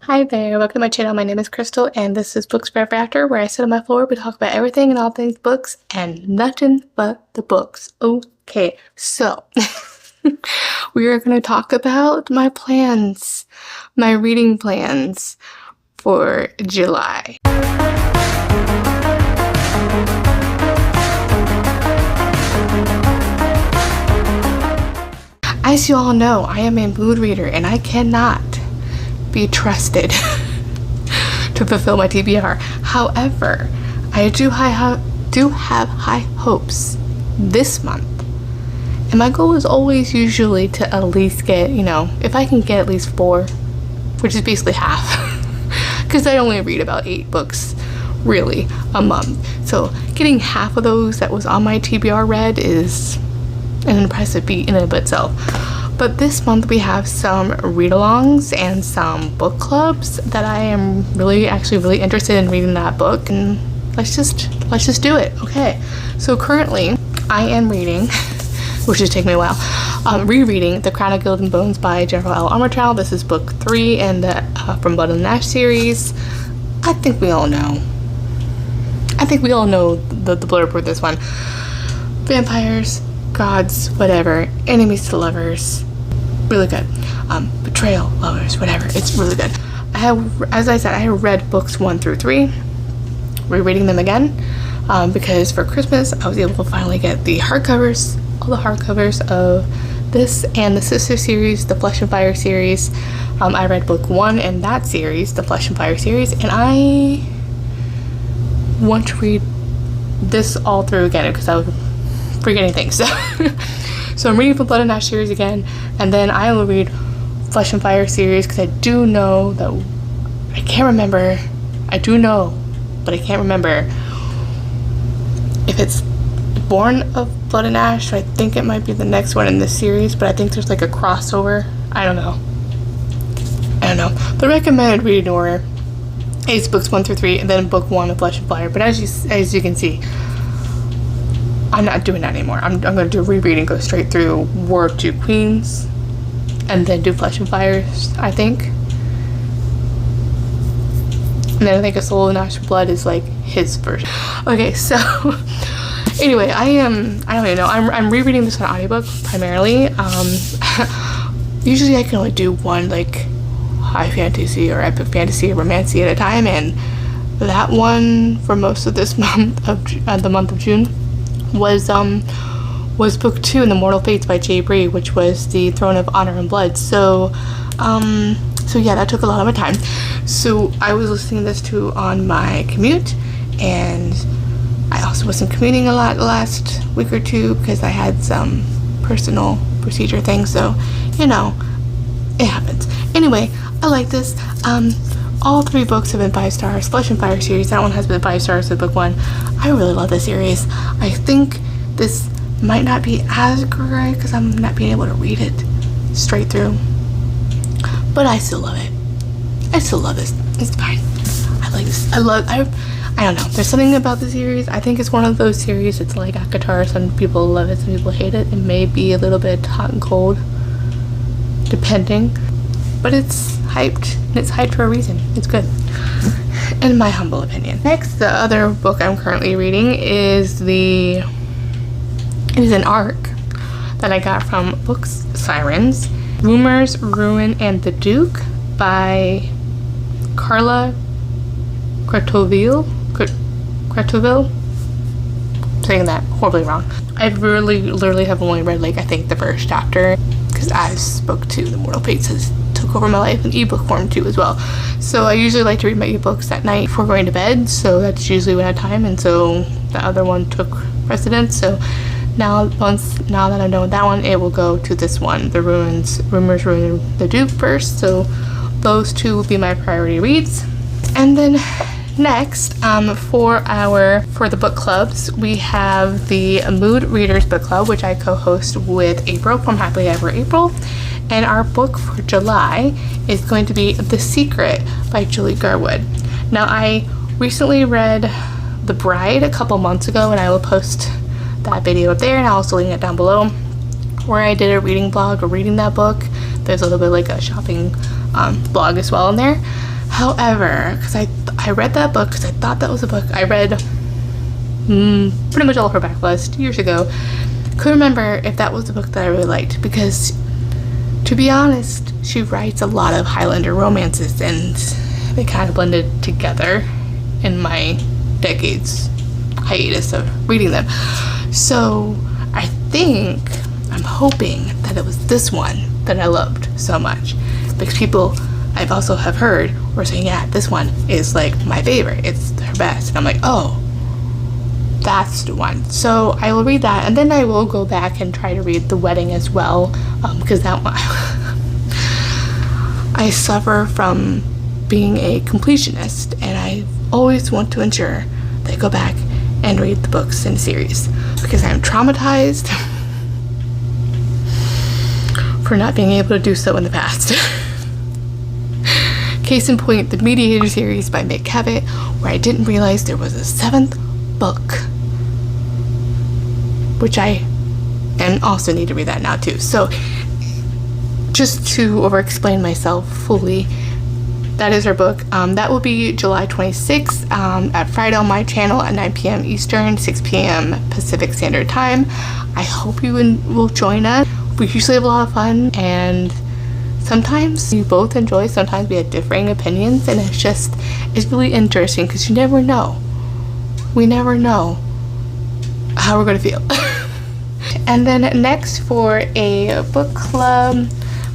Hi there, welcome to my channel. My name is Crystal and this is Books Forever After, where I sit on my floor, we talk about everything and all things books and nothing but the books. Okay, so we are going to talk about my plans, my reading plans for July. As you all know, I am a mood reader and I cannot be trusted to fulfill my TBR. However, I do have high hopes this month. And my goal is always usually to at least get, if I can get at least 4, which is basically half, because I only read about 8 books really a month. So getting half of those that was on my TBR read is an impressive feat in and of itself. But this month we have some read-alongs and some book clubs that I am really interested in reading that book, and let's just do it. Okay, so currently I am reading, which is taking me a while, rereading The Crown of Gilded Bones by Jennifer L. Armentrout. This is book 3 in the from Blood and Ash series. I think we all know the blurb for this one. Vampires, gods, whatever, enemies to lovers. Really good. Betrayal, lovers, whatever. It's really good. As I said, I have read books 1 through 3, rereading them again, because for Christmas I was able to finally get all the hardcovers of this and the sister series, the Flesh and Fire series. I read book 1 in that series, the Flesh and Fire series, and I want to read this all through again because I was forgetting things. So I'm reading the Blood and Ash series again, and then I will read Flesh and Fire series because I do know that I can't remember. I do know, but I can't remember if it's Born of Blood and Ash. So I think it might be the next one in this series, but I think there's like a crossover. I don't know. The recommended reading order is books 1 through 3, and then book 1 of Flesh and Fire. But as you can see, I'm not doing that anymore. I'm going to do rereading, go straight through War of Two Queens, and then do Flesh and Fires, I think. And then I think A Soul in Ash and Blood is like his version. Okay, so anyway, I don't even know. I'm rereading this on audiobook primarily. Usually I can only do one like high fantasy or epic fantasy or romancy at a time, and that one for most of this month of the month of June was book 2 in The Mortal Fates by J. Bree, which was the Throne of Honor and Blood. So yeah, that took a lot of my time. So I was listening to this too on my commute, and I also wasn't commuting a lot the last week or two because I had some personal procedure things, so it happens. Anyway, I like this. All 3 books have been 5 stars. Flesh and Fire series, that one has been 5 stars with book 1. I really love this series. I think this might not be as great because I'm not being able to read it straight through, but I still love it. I still love this. It's fine. I like this. I don't know. There's something about the series. I think it's one of those series. It's like ACOTAR. Some people love it, some people hate it. It may be a little bit hot and cold, depending. But it's hyped. It's hyped for a reason. It's good, in my humble opinion. Next, the other book I'm currently reading is an arc that I got from Books Sirens, Rumors, Ruin, and the Duke by Carla Cretoville. Saying that horribly wrong. I literally have only read I think the first chapter, because as book 2, The Mortal Fates, has took over my life in ebook form too as well. So I usually like to read my ebooks at night before going to bed, so that's usually when I have time, and so the other one took precedence. So now that I'm done with that one, it will go to this one, the Rumors, Ruin, the Duke first. So those 2 will be my priority reads. And then next, for the book clubs, we have the Mood Readers Book Club, which I co-host with April from Happily Ever April. And our book for July is going to be The Secret by Julie Garwood. Now, I recently read The Bride a couple months ago, and I will post that video up there, and I'll also link it down below, where I did a reading vlog or reading that book. There's a little bit like a shopping blog as well in there. However, because I read that book because I thought that was a book I read pretty much all of her backlist years ago. Couldn't remember if that was the book that I really liked, because to be honest, she writes a lot of Highlander romances and they kind of blended together in my decades hiatus of reading them. So I'm hoping that it was this one that I loved so much, because people I've also have heard were saying, yeah, this one is like my favorite, it's her best. And I'm like, oh, that's the one. So I will read that, and then I will go back and try to read The Wedding as well, because that one I suffer from being a completionist, and I always want to ensure that I go back and read the books in series, because I'm traumatized for not being able to do so in the past. Case in point, the Mediator series by Mick Cavett, where I didn't realize there was a 7th book, which I also need to read that now too. So just to over-explain myself fully, that is her book. That will be July 26th at Friday on my channel at 9 p.m. Eastern, 6 p.m. Pacific Standard Time. I hope you will join us. We usually have a lot of fun, and sometimes we both enjoy, sometimes we have differing opinions, and it's really interesting because you never know. We never know how we're going to feel. And then next, for a book club,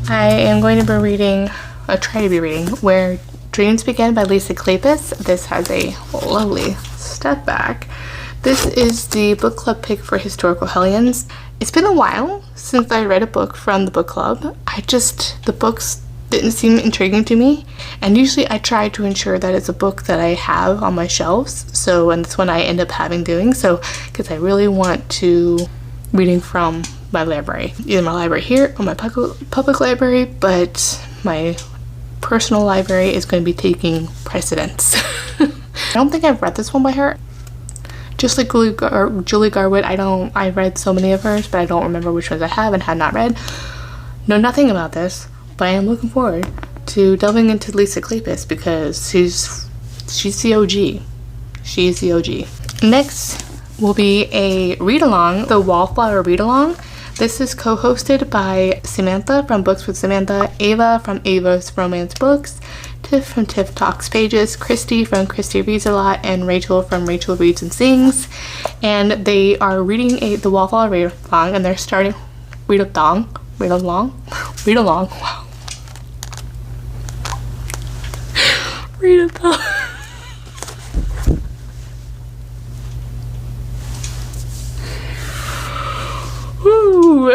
I am going to be reading, I'll try to be reading, Where Dreams Begin by Lisa Kleypas. This has a lovely step back. This is the book club pick for Historical Hellions. It's been a while since I read a book from the book club. The books didn't seem intriguing to me, and usually I try to ensure that it's a book that I have on my shelves. So, and that's when I end up doing so, because I really want to reading from my library, either my library here or my public library, but my personal library is going to be taking precedence. I don't think I've read this one by her. Just like Julie Garwood, I read so many of hers, but I don't remember which ones I have and had not read. Know nothing about this, but I am looking forward to delving into Lisa Kleypas, because she's the OG. She's the OG. Next will be a read-along, the Wallflower read-along. This is co-hosted by Samantha from Books with Samantha, Ava from Ava's Romance Books, Tiff from Tiff Talks Pages, Christy from Christy Reads a Lot, and Rachel from Rachel Reads and Sings. And they are reading the Wallflower read-along, and they're starting Readalong, wow. Readathon. Woo.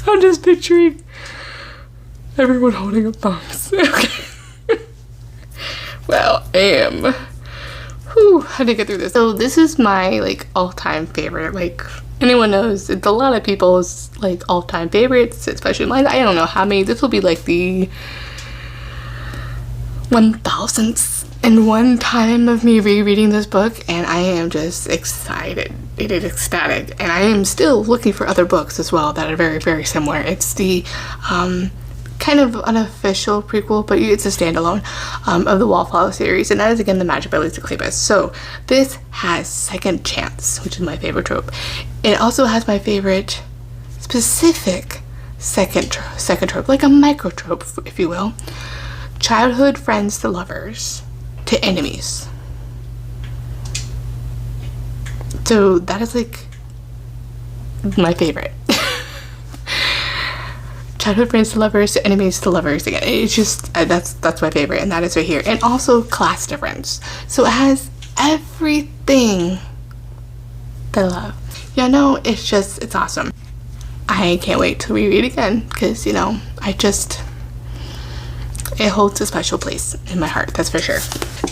I'm just picturing everyone holding up thumbs. Okay. Well, I am. Whew, how to get through this. So this is my all-time favorite. Anyone knows, it's a lot of people's all-time favorites, especially mine. I don't know how many. This will be the 1000th and one time of me rereading this book, and I am just excited. It is ecstatic, and I am still looking for other books as well that are very, very similar. It's the kind of unofficial prequel, but it's a standalone of the Wallflower series, and that is again The Magic by Lisa Kleypas. So this has Second Chance, which is my favorite trope. It also has my favorite specific second trope, like a micro trope, if you will. Childhood friends to lovers to enemies. So that is my favorite. Childhood friends to lovers to enemies to lovers again. It's just that's my favorite, and that is right here. And also class difference. So it has everything that I love. Yeah, no, it's awesome. I can't wait to reread again, because it holds a special place in my heart, that's for sure.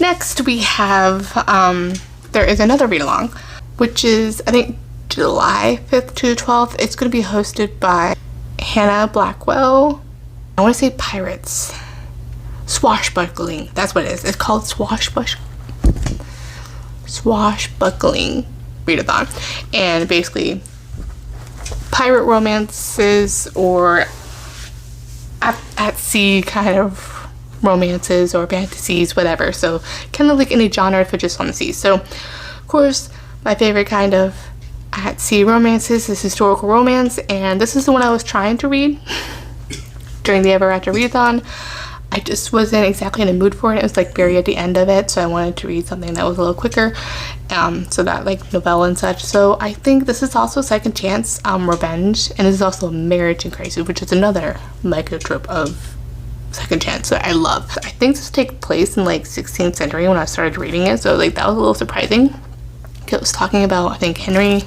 Next we have there is another read along, which is I think July 5th to 12th. It's going to be hosted by Hannah Blackwell. I want to say Pirates. Swashbuckling. That's what it is. It's called Swashbuckling Readathon. And basically pirate romances or at sea kind of romances or fantasies, whatever. So kind of like any genre but just on the sea. So of course my favorite kind of at sea romances is historical romance, and this is the one I was trying to read during the Ever After Readathon. I just wasn't exactly in the mood for it. It was like very at the end of it, so I wanted to read something that was a little quicker, so that like novella and such. So I think this is also Second Chance Revenge, and this is also Marriage in Crisis, which is another micro trope of Second Chance that I love. I think this takes place in like 16th century when I started reading it, so like that was a little surprising. It was talking about, I think, Henry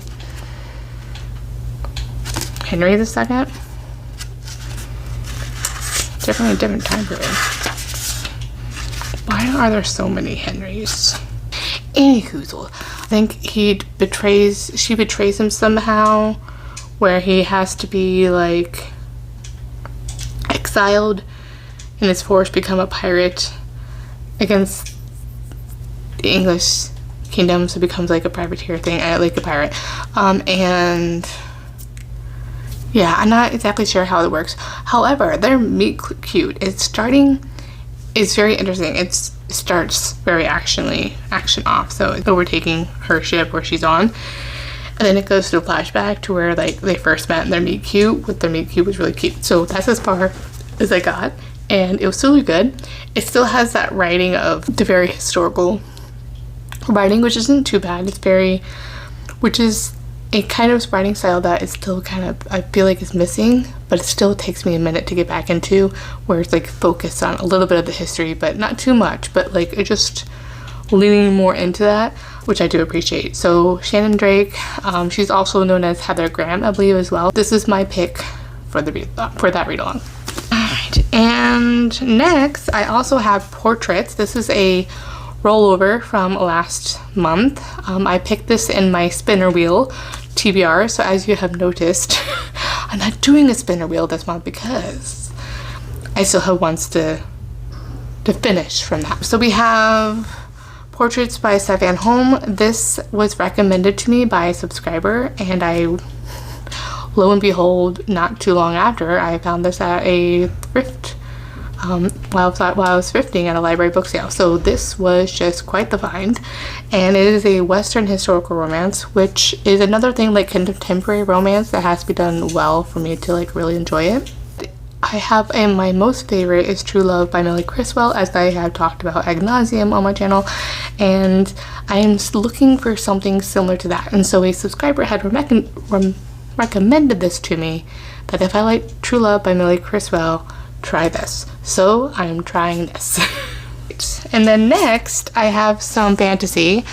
the Second. Definitely a different time period. Why are there so many Henrys? Anywho, I think she betrays him somehow, where he has to be like exiled and is forced to become a pirate against the English kingdom, so it becomes like a privateer thing, like a pirate. And yeah, I'm not exactly sure how it works. However, their meet cute. It's very interesting. It starts very action off, so it's overtaking her ship where she's on, and then it goes to a flashback to where like they first met and their meet cute. With their meet cute was really cute. So that's as far as I got, and it was really good. It still has that writing of the very historical writing, which isn't too bad. Which is a kind of writing style that is still kind of, I feel like, is missing, but it still takes me a minute to get back into, where it's like focused on a little bit of the history, but not too much, but like it just leaning more into that, which I do appreciate. So Shannon Drake, she's also known as Heather Graham, I believe, as well. This is my pick for that read along. Alright, and next I also have Portraits. This is a rollover from last month. I picked this in my spinner wheel TBR, so as you have noticed, I'm not doing a spinner wheel this month because I still have ones to finish from that. So we have Portraits by Stefan Holm. This was recommended to me by a subscriber, and I, lo and behold, not too long after, I found this at a thrift while I was thrifting at a library book sale. So this was just quite the find, and it is a Western historical romance, which is another thing like contemporary romance that has to be done well for me to like really enjoy it. I have, and my most favorite is True Love by Millie Criswell, as I have talked about ad nauseum on my channel, and I am looking for something similar to that. And so a subscriber had recommended this to me, that if I like True Love by Millie Criswell, try this. So I'm trying this. And then next I have some fantasy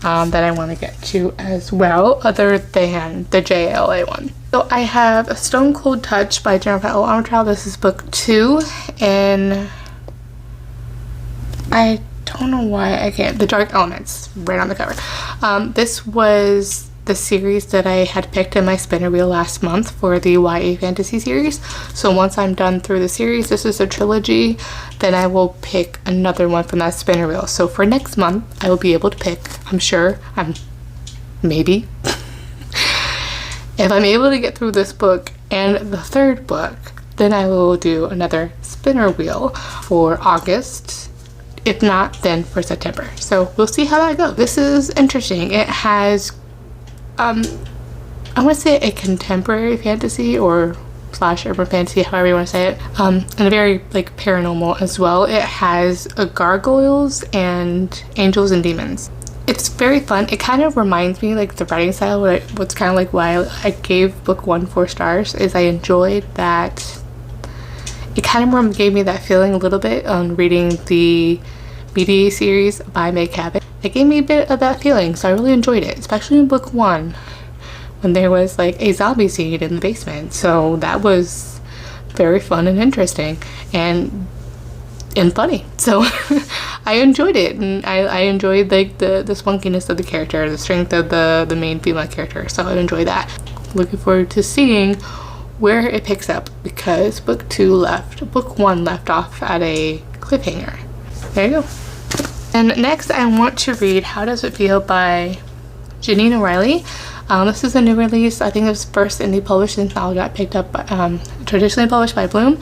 that I want to get to as well, other than the JLA one. So I have A Stone Cold Touch by Jennifer L. Armentrout. This is book 2, and I don't know why I can't. The Dark Elements, right on the cover. This was the series that I had picked in my spinner wheel last month for the YA fantasy series. So once I'm done through the series, this is a trilogy, then I will pick another one from that spinner wheel. So for next month, I will be able to pick, maybe, if I'm able to get through this book and the third book, then I will do another spinner wheel for August. If not, then for September. So we'll see how that goes. This is interesting. It has I want to say a contemporary fantasy or / urban fantasy, however you want to say it, and a very like paranormal as well. It has gargoyles and angels and demons. It's very fun. It kind of reminds me, like the writing style, what's kind of like why I gave book 1 4 stars, is I enjoyed that. It kind of gave me that feeling a little bit on reading the BDA series by Meg Cabot. It gave me a bit of that feeling, so I really enjoyed it, especially in book 1 when there was like a zombie scene in the basement. So that was very fun and interesting and funny. So I enjoyed it, and I enjoyed like the spunkiness of the character, the strength of the main female character. So I enjoyed that. Looking forward to seeing where it picks up, because book 1 left off at a cliffhanger. There you go. And next I want to read How Does It Feel by Janine O'Reilly. This is a new release. I think it was first indie published and now got picked up by, traditionally published by Bloom.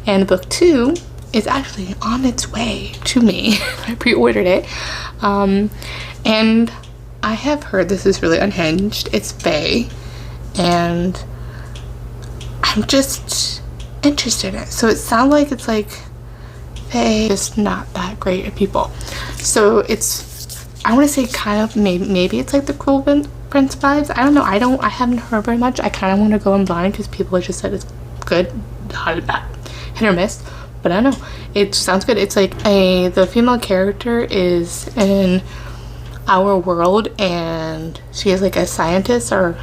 And book 2 is actually on its way to me. I pre-ordered it. And I have heard this is really unhinged. It's fae. And I'm just interested in it. So it sounds like it's like fae, just not that great at people. So it's, I want to say kind of, maybe it's like the Cruel Prince vibes. I don't know. I haven't heard very much. I kind of want to go in blind because people have just said it's good, hit or miss. But I don't know. It sounds good. It's like the female character is in our world and she is like a scientist or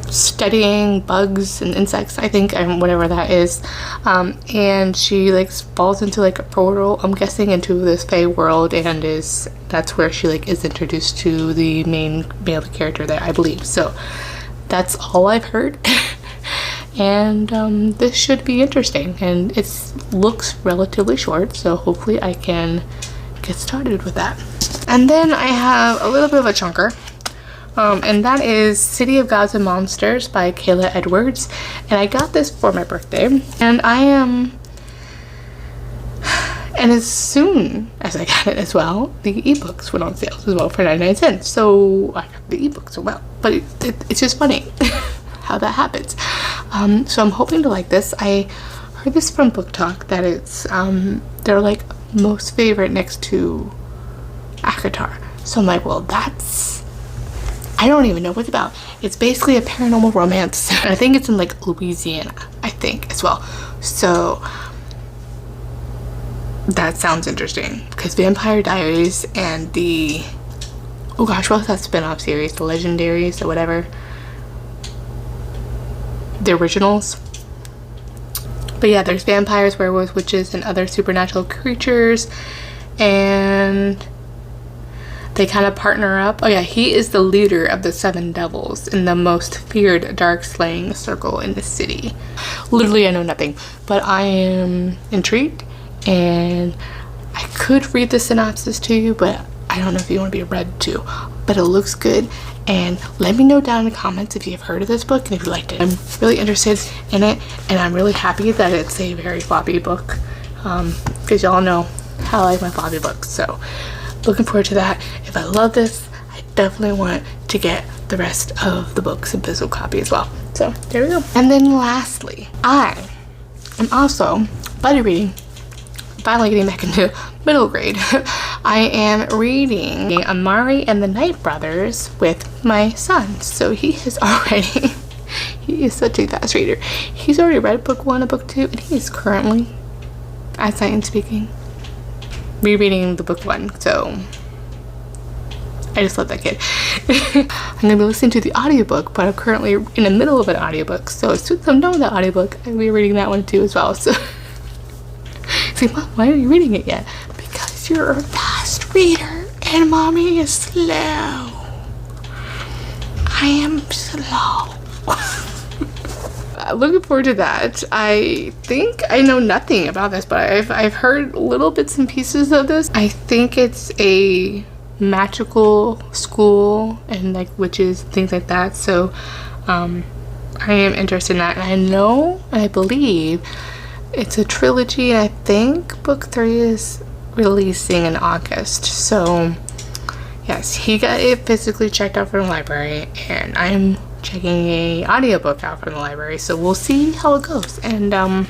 studying bugs and insects, I think, and whatever that is, and she like falls into like a portal, I'm guessing, into this fae world, and that's where she like is introduced to the main male character there, I believe. So that's all I've heard. And this should be interesting, and it looks relatively short, so hopefully I can get started with that. And then I have a little bit of a chunker. And that is City of Gods and Monsters by Kayla Edwards. And I got this for my birthday. And and as soon as I got it as well, the ebooks went on sale as well for 99 cents. So I got the ebooks as well. But it's just funny how that happens. So I'm hoping to like this. I heard this from Book Talk that it's, they're like most favorite next to ACOTAR. So I'm like, well, I don't even know what it's about. It's basically a paranormal romance. I think it's in like Louisiana, I think, as well. So that sounds interesting because Vampire Diaries and the, oh gosh, what's that spin-off series? The Legendaries or whatever. The originals. But yeah, there's vampires, werewolves, witches, and other supernatural creatures. And they kind of partner up. Oh yeah, he is the leader of the 7 devils in the most feared dark slaying circle in the city. Literally, I know nothing, but I am intrigued, and I could read the synopsis to you, but I don't know if you want to be read to. But it looks good, and let me know down in the comments if you've heard of this book and if you liked it. I'm really interested in it, and I'm really happy that it's a very floppy book, because y'all know how I like my floppy books. So looking forward to that. If I love this, I definitely want to get the rest of the books in physical copy as well. So there we go. And then lastly, I am also buddy reading, finally getting back into middle grade. I am reading Amari and the Night Brothers with my son. So he is already, he is such a fast reader. He's already read book 1 and book 2, and he is currently, as I am speaking, rereading the book 1. So I just love that kid. I'm gonna be listening to the audiobook, but I'm currently in the middle of an audiobook, so as soon as I'm done with that audiobook, I'll be reading that one too as well. So it's like, Mom, why are you reading it yet? Because you're a fast reader and Mommy is slow. I am slow. Looking forward to that. I think I know nothing about this, but I've heard little bits and pieces of this. I think it's a magical school and like witches, things like that. So I am interested in that, and I know and I believe it's a trilogy, and I think book 3 is releasing in August. So yes, he got it physically checked out from the library, and I'm checking a audiobook out from the library, so we'll see how it goes. And I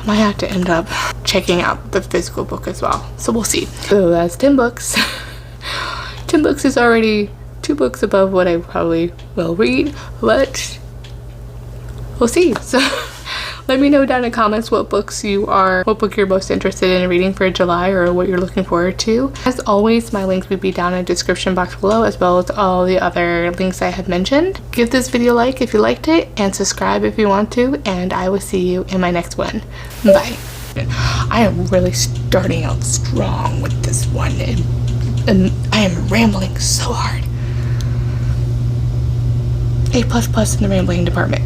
might have to end up checking out the physical book as well, so we'll see. So that's 10 books. 10 books is already 2 books above what I probably will read, but we'll see. So let me know down in the comments what book you're most interested in reading for July, or what you're looking forward to. As always, my links would be down in the description box below, as well as all the other links I have mentioned. Give this video a like if you liked it, and subscribe if you want to, and I will see you in my next one. Bye. I am really starting out strong with this one, and I am rambling so hard. A++ in the rambling department.